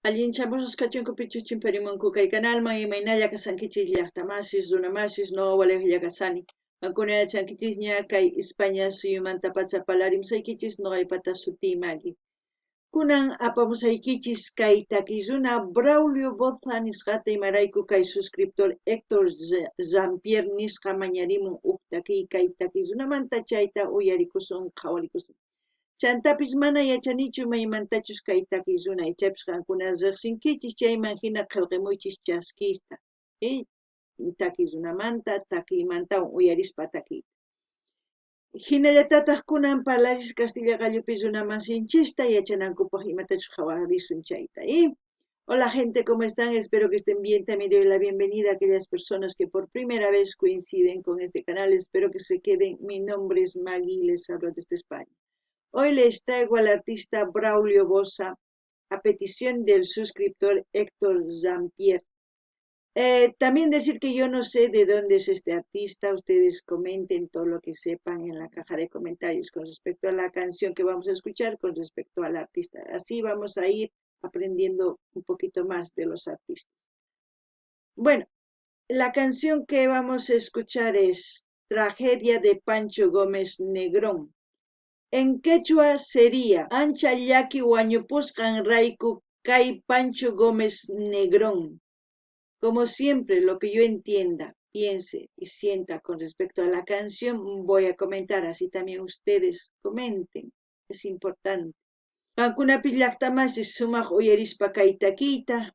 Allinchamos kachunku pichuchin perimunku kay canalman imaynalla kasankichis llaqtamasis runamasis no'awalej llakasani ankuna chankichis ña kay España suyumanta pacha palarimsaykichis noqaypata sutiymaki kunan apamusaykichis kay takisuna Braulio Boza nisqata imarayku kay suscriptor Héctor Jean-Pierre nisqa mañarimun huk takiy kay takisunamanta chayta uyarikusun qhawarikusun chantapis mana yachanichu maymantachus kay takisuna ichapis qankuna riqsinkichis chayman hina qillqimuychis chaskista takisunamanta takiymantawan uyarispa takiyta hinallatataq kunan parlaris Castilla Gallupis runamasinchista yachanankupaq imatachus qhawarisun chayta hola gente, ¿cómo están? Espero que estén bien. También doy la bienvenida a aquellas personas que por primera vez coinciden con este canal. Espero que se queden. Mi nombre es Maggie y les hablo desde España. Hoy les traigo al artista Braulio Boza a petición del suscriptor Héctor Jean-Pierre. También decir que yo no sé de dónde es este artista. Ustedes comenten todo lo que sepan en la caja de comentarios con respecto a la canción que vamos a escuchar, con respecto al artista. Así vamos a ir aprendiendo un poquito más de los artistas. Bueno, la canción que vamos a escuchar es Tragedia de Pancho Gómez Negrón. En quechua sería Ancha llaki wañupusqan rayku kay Pancho Gómez Negrón. Como siempre, lo que yo entienda, piense y sienta con respecto a la canción, voy a comentar, así también ustedes comenten, es importante. Qankunapi llaqtamasis sumaq uyarispa kay takiyta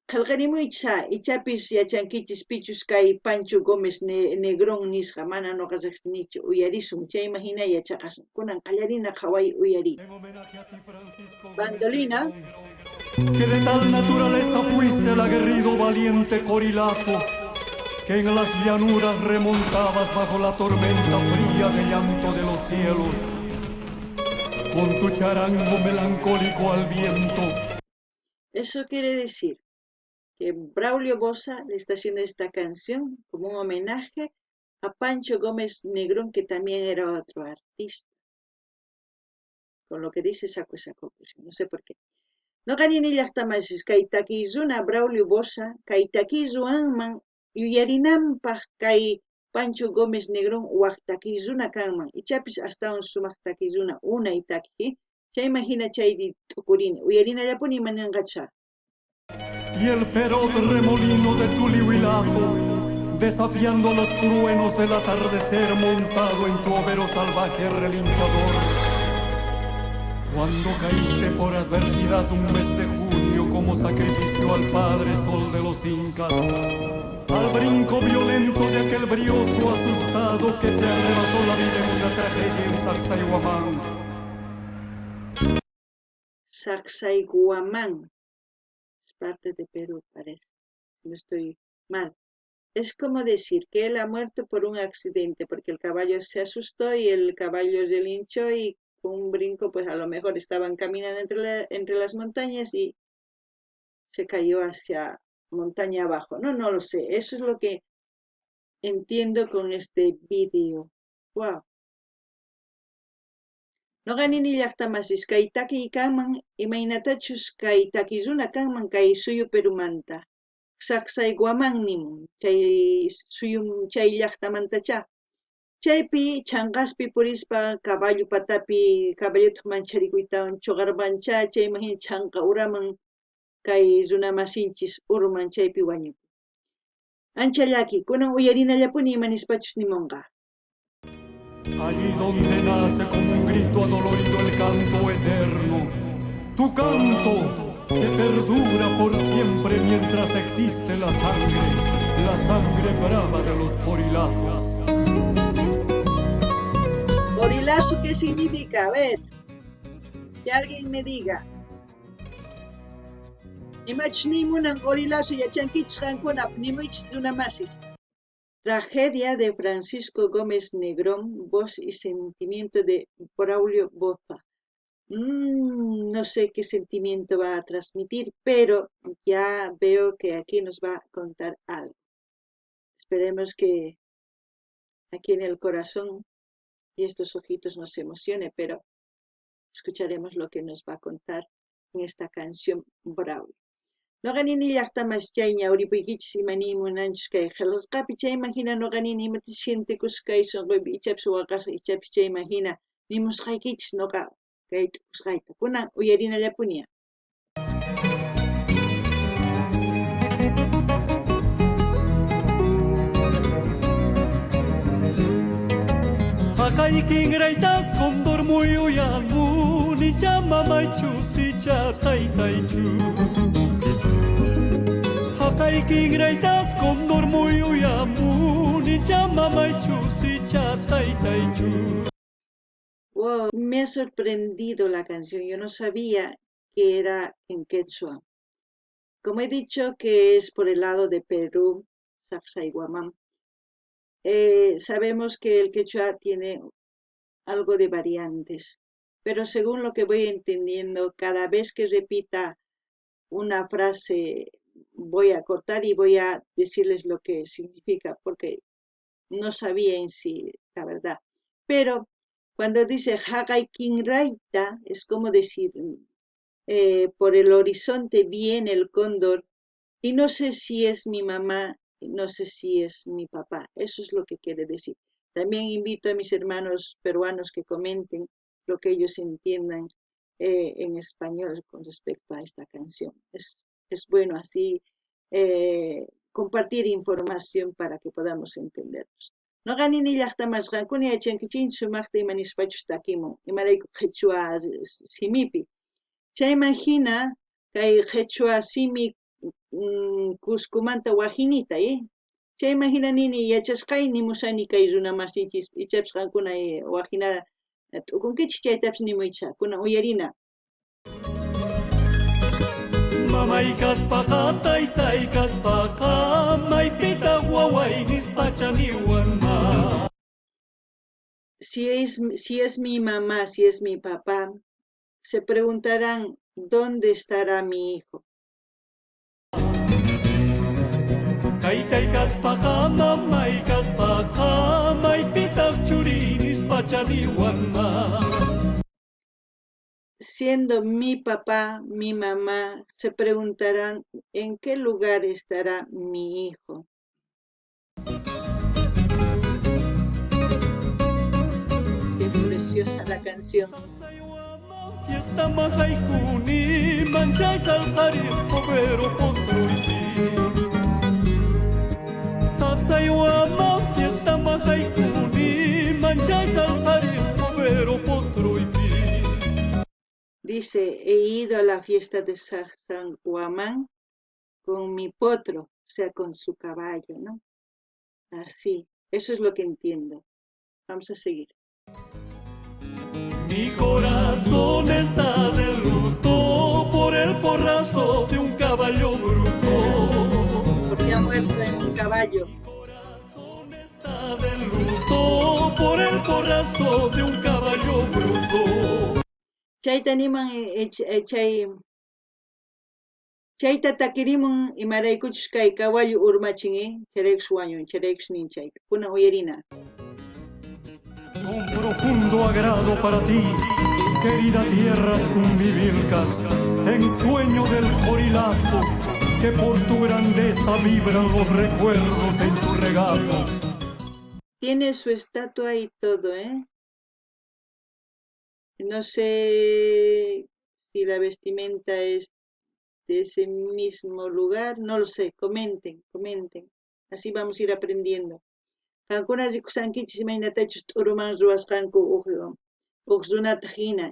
qillqarimuycha ichapis yachankichis pichus kay Pancho Gómez Negrón nisqa mana noqa riqsinichu uyarisun chayma hina yachaqasun kunan qallarina qhaway uyari bandolina. Que de tal naturaleza fuiste el aguerrido valiente corilazo que en las llanuras remontabas bajo la tormenta fría de llanto de los cielos con tu charango melancólico al viento. Eso quiere decir que Braulio Boza le está haciendo esta canción como un homenaje a Pancho Gómez Negrón, que también era otro artista. Con lo que dice saco esa conclusión, no sé por qué. No ganini llaqtamasis kay takisuna Braulio Boza kay takisuanman yuyarinanpaq kay Pancho Gómez Negrón waq takisuna kanman ichapis astawan sumaq takisuna unay taki chayman hina chaydi t'ukurini uyarinallapuni imaninqacha. Y el feroz remolino de tu lihuilazo desafiando los truenos del atardecer montado en tu overo salvaje relinchador. Cuando caíste por adversidad un mes de junio como sacrificio al padre sol de los incas, al brinco violento de aquel brioso asustado que te arrebató la vida en una tragedia en Sacsayhuamán. Sacsayhuamán es parte de Perú, parece. No estoy mal. Es como decir que él ha muerto por un accidente, porque el caballo se asustó y el caballo relinchó y con un brinco, pues a lo mejor estaban caminando entre las montañas y se cayó hacia montaña abajo. No lo sé. Eso es lo que entiendo con este vídeo. Wow. No ganini llaqtamasis kay takiy kanman imaynatachus kay takisuna kanman kay suyu Perumanta. Sacsayhuamánnimun chay llaqtamantacha. Chaypi chanqaspi purispa caballo patapi caballuta mancharikuytawan chuqarpancha chayman hina chanqa uraman kay runamasinchis urman chaypi wañukun. Ancha llaki kunan uyarinallapuni imanispachus nimunqa. Allí donde nace como un grito adolorido el canto eterno, tu canto que perdura por siempre mientras existe la sangre brava de los corilazos. ¿Corilazo qué significa? A ver, que alguien me diga. Imachnimunan corilazo yachankichis qankuna nimuychis runamasis. Tragedia de Francisco Gómez Negrón, voz y sentimiento de Braulio Boza. No sé qué sentimiento va a transmitir, pero ya veo que aquí nos va a contar algo. Esperemos que aquí en el corazón y estos ojitos nos emocione, pero escucharemos lo que nos va a contar en esta canción Braulio. Noqanini llaqtamas chayña uripuykichis imanimunanchis kay qillqasqapi chaymahina noqanini imatachus sintikuskay sunquypi ichapis waqasqa ichapis chaymahina nimusqaykichis noqa kay tukusqayta kunan uyarinallapuña. Haqaykin raytas condor muyuyanmun icha mamaychus icha taytaychu. Haqaykin raytas condor muyuyanmun icha mamaychus icha taytaychu. Wow, me ha sorprendido la canción. Yo no sabía que era en quechua. Como he dicho que es por el lado de Perú, Sacsayhuamán, sabemos que el quechua tiene algo de variantes, pero según lo que voy entendiendo, cada vez que repita una frase voy a cortar y voy a decirles lo que significa, porque no sabía en sí, la verdad. Pero cuando dice Haqaykinrayta, es como decir, por el horizonte viene el cóndor y no sé si es mi mamá, no sé si es mi papá. Eso es lo que quiere decir. También invito a mis hermanos peruanos que comenten lo que ellos entiendan en español con respecto a esta canción. Es bueno así compartir información para que podamos entendernos. Noqanini llaqtamasqankuna yachankichis sumaqta imanispachu takimun imarayku qhechua simipi. Chaymahina kay qhechua simi Cuscumanta wajinita, chaymahina nini yachasqayni musani kay runamasinchis ichapis qankuna wajinada t'ukunkichis chaytapis nimuychis kunan uyarina. Mamay kaspaqa taytay kaspaqa maypitaq waway nispachaniwanma. Si es mi mamá, si es mi papá, se preguntarán ¿dónde estará mi hijo? Taytay kaspaqa mamay kaspaqa maypitaq churi nispachaniwanma. Siendo mi papá, mi mamá, se preguntarán ¿en qué lugar estará mi hijo? Qué preciosa la canción. Fiesta mahaykuni manchay salqarin povero potroyti. Sapsaywaman fiesta mahaykuni manchay salqarin povero potroyti. Dice, he ido a la fiesta de San Guamán con mi potro, o sea, con su caballo, ¿no? Así, eso es lo que entiendo. Vamos a seguir. Mi corazón está de luto por el porrazo de un caballo bruto. Porque ha muerto en un caballo. Mi corazón está de luto por el porrazo de un caballo bruto. Chayta niman chayta takirimun imaraykuchus kay caballo urmachin charaykus wañun charaykus nin chayta kunan uyarina. Con profundo agrado para ti, querida tierra Chumbivilcas, ensueño del Corilazo, que por tu grandeza vibran los recuerdos en tu regazo. Tiene su estatua y todo, ¿eh? No sé si la vestimenta es de ese mismo lugar, no lo sé, comenten. Así vamos a ir aprendiendo. Qankuna rikusankichis imaynatachus t'uruman ruwasqanku uq runata hina,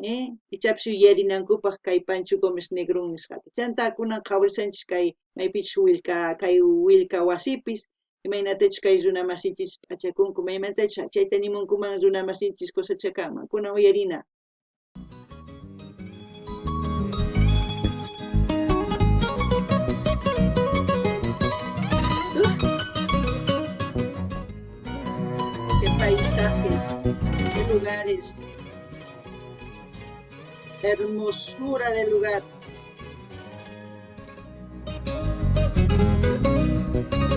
ichapis uyarinankupaq kay Pancho Gómez Negrón nisqata. Chanta kunan qhawrisanchis kay maypichus kay willka wasipis, imaynatachus kay runamasinchis p'achakunku maymantatachus chayta nimunkuman runamasinchis cosechakanman. Kunan uyarina. Paisajes, de lugares, hermosura del lugar.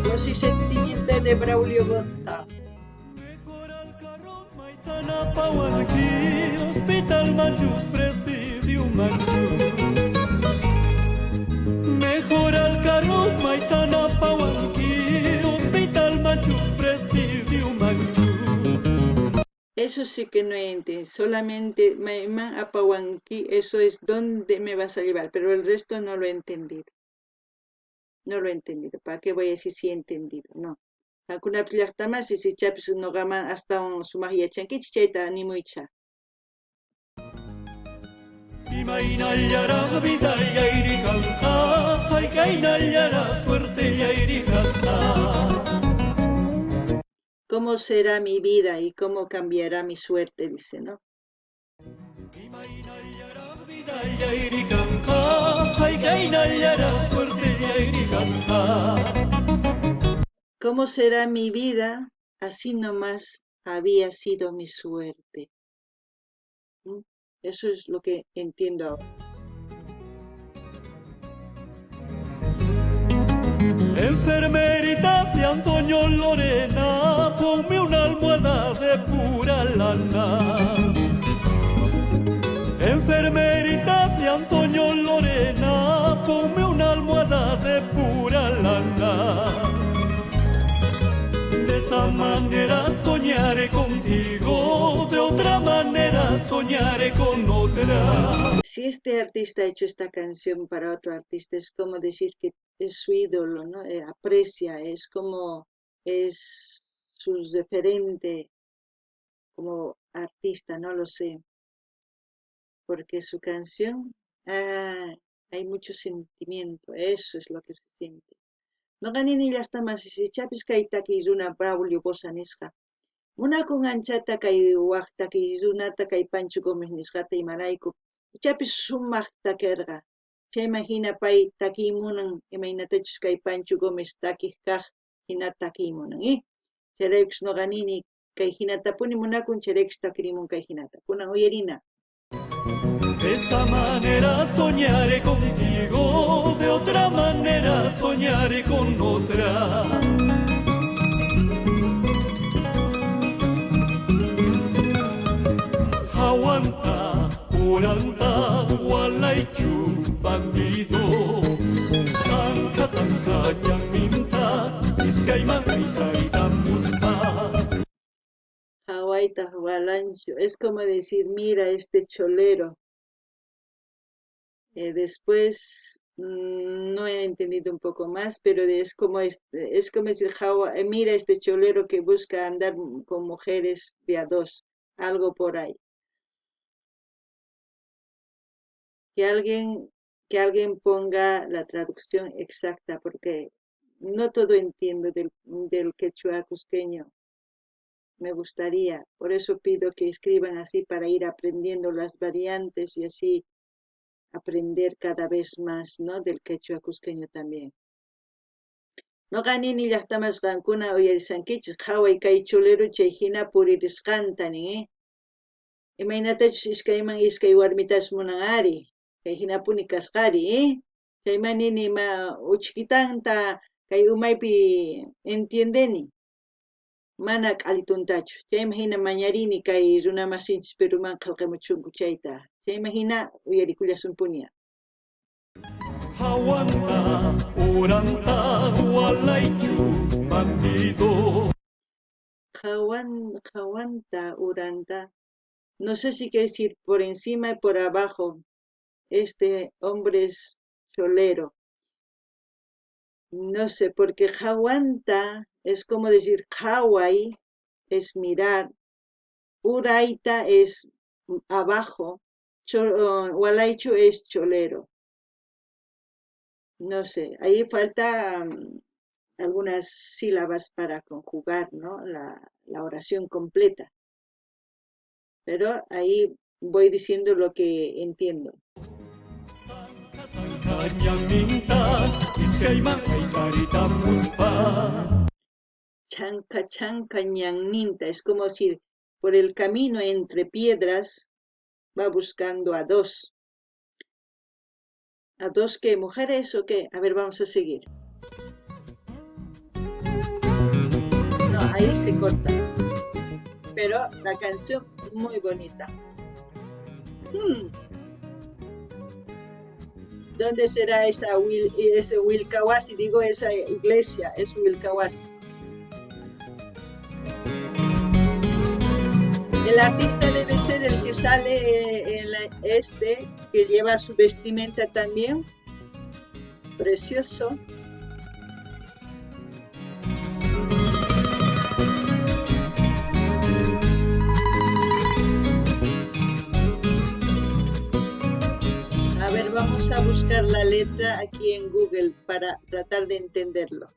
Los y sentimientos de Braulio Bozka. Hospital Manchus Presidium Manchus Eso sí que no entiendo. Solamente Maima Apawanki, eso es dónde me vas a llevar, pero el resto no lo he entendido. No lo he entendido. ¿Para qué voy a decir si he entendido? No. Alguna más y si chapis no gama hasta un sumahia chanquich chaita ni mucha. Imainallara vida yairi kanka, hay kainallara suerte yairi kasta. ¿Cómo será mi vida y cómo cambiará mi suerte? Dice, ¿no? ¿Cómo será mi vida? Así nomás había sido mi suerte. Eso es lo que entiendo ahora. Enfermerita de Antonio Lorena, ponme una almohada de pura lana. Enfermerita de Antonio Lorena, ponme una almohada de pura lana. De esa manera soñaré contigo, de otra manera soñaré con otra. Si este artista ha hecho esta canción para otro artista, es como decir que es su ídolo, ¿no? Aprecia, es como es su referente como artista, no lo sé. Porque su canción hay mucho sentimiento, eso es lo que se siente. No gané ni hasta más si chapis kaita que es una braulio bosanesca. Una con anchata kai wakta que es una ta kai pancho gómez nisgata y maraico. Chapis sumak takerga. Se imagina pai takimunan imainatechus kai pancho gómez takih kaj hinata takimunan. Cherex no ganini kai hinata puni munakun cherex takrimun kai hinata. Puna uyerina. De esa manera soñaré contigo, de otra manera soñaré con otra. Aguanta, uranta, walaichu, bandido. Sanka, sanka, yaminta, iskaima, ikaita, muspa. Hawaita, Hualancho, es como decir, mira este cholero. Después no he entendido un poco más, pero es como decir, mira este cholero que busca andar con mujeres de a dos, algo por ahí. Que alguien ponga la traducción exacta, porque no todo entiendo del quechua cusqueño. Me gustaría, por eso pido que escriban así para ir aprendiendo las variantes y así aprender cada vez más, ¿no? Del quechua cusqueño también. No gani ni llaqtamas qankuna uyarisankichis qhaway kay chulero chay hina puririsqantani, imaynatachus iskay warmitas munan ari, kay hinapuni kasqari, chaymanini ma uchikitanta kay umaypi entiendeni. Mana q'alituntachu. Chayma hina mañarini kay runa masinchis Peruman qillqamuchunku chayta. Chayma hina uyarikullasunpuña. Aguanta, uranta, walaichu, bandido. Jawanta, uranta. No sé si quiere decir por encima y por abajo. Este hombre es cholero. No sé, porque jawanta es como decir Hawái, es mirar, Uraita es abajo, Walaichu es cholero. No sé, ahí falta algunas sílabas para conjugar, ¿no? La oración completa. Pero ahí voy diciendo lo que entiendo. Chanca ñanninta, es como decir, por el camino entre piedras va buscando a dos. ¿A dos qué? ¿Mujeres o qué? A ver, vamos a seguir. No, ahí se corta. Pero la canción muy bonita. ¿Dónde será ese Wilkawasi? Digo, esa iglesia es Wilkawasi. El artista debe ser el que sale que lleva su vestimenta también. Precioso. A ver, vamos a buscar la letra aquí en Google para tratar de entenderlo.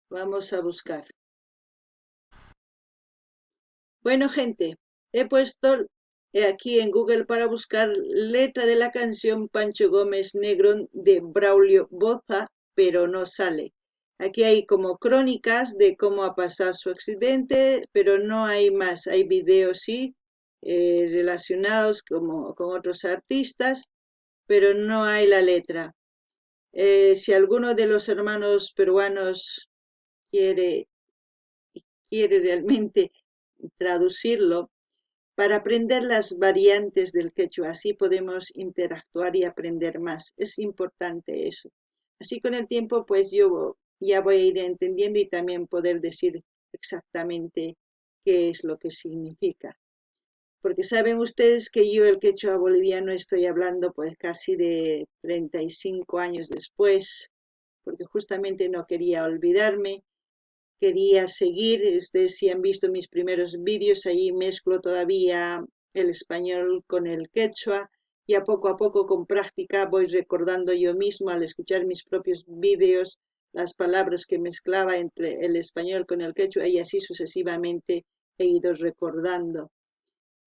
Vamos a buscar. Bueno, gente, he puesto aquí en Google para buscar letra de la canción Pancho Gómez Negrón de Braulio Boza, pero no sale. Aquí hay como crónicas de cómo ha pasado su accidente, pero no hay más. Hay videos, sí, relacionados con otros artistas, pero no hay la letra. Si alguno de los hermanos peruanos quiere realmente traducirlo, para aprender las variantes del quechua, así podemos interactuar y aprender más. Es importante eso. Así con el tiempo, pues yo ya voy a ir entendiendo y también poder decir exactamente qué es lo que significa. Porque saben ustedes que yo el quechua boliviano estoy hablando pues casi de 35 años después, porque justamente no quería olvidarme. Quería seguir, ustedes si han visto mis primeros vídeos, ahí mezclo todavía el español con el quechua y a poco con práctica voy recordando yo mismo al escuchar mis propios vídeos las palabras que mezclaba entre el español con el quechua y así sucesivamente he ido recordando.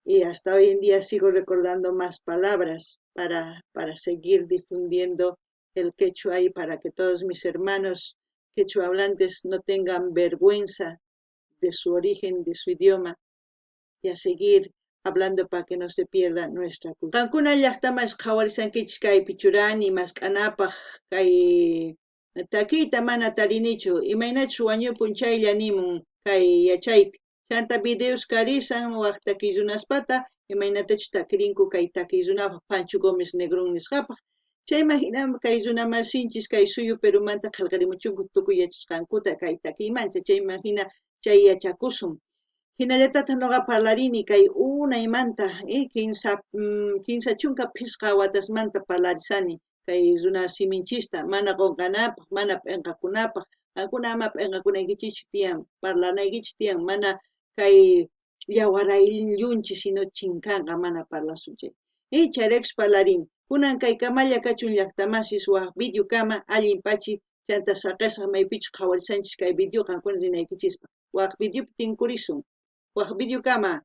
Y hasta hoy en día sigo recordando más palabras para seguir difundiendo el quechua y para que todos mis hermanos quechua hablantes no tengan vergüenza de su origen, de su idioma, y a seguir hablando para que no se pierda nuestra cultura. Cancuna llaqtamas qhawarisankichis kay pichurani maskanapaq kay taquita mana tarinichu imaynachu wañupun chaylla nimun kay yachaypi. Chanta videos karisan waq taquillunaspata imaynatachu takirinku kay taquillunapaq Pancho Gómez Negrón nisqapaq. Chayman hinam kay runa masinchis kay suyu Perumanta qillqarimuchunku tukuy yachasqankuta kay taquiymanta chayman hina chay yachakusun. Hinallatata noqa parlarini kay unaymanta kinsa chunka phisqa watasmanta parlarisani kay runa siminchista mana qunqanapaq mana p'inqakunapaq qankuna ama p'inqakunaykichischu tiyan parlanaykichis tiyan mana kay yawarayllunchis sino chinkanqa mana parlasunchay chayraykush parlarini kunan kay kamalla kachun llaqtamasis waq video kama allin pachi chanta saqisqa maypichu qhawarisanchis kay video qankuna rinaykichispa waq videopi tinkurisun waq video kama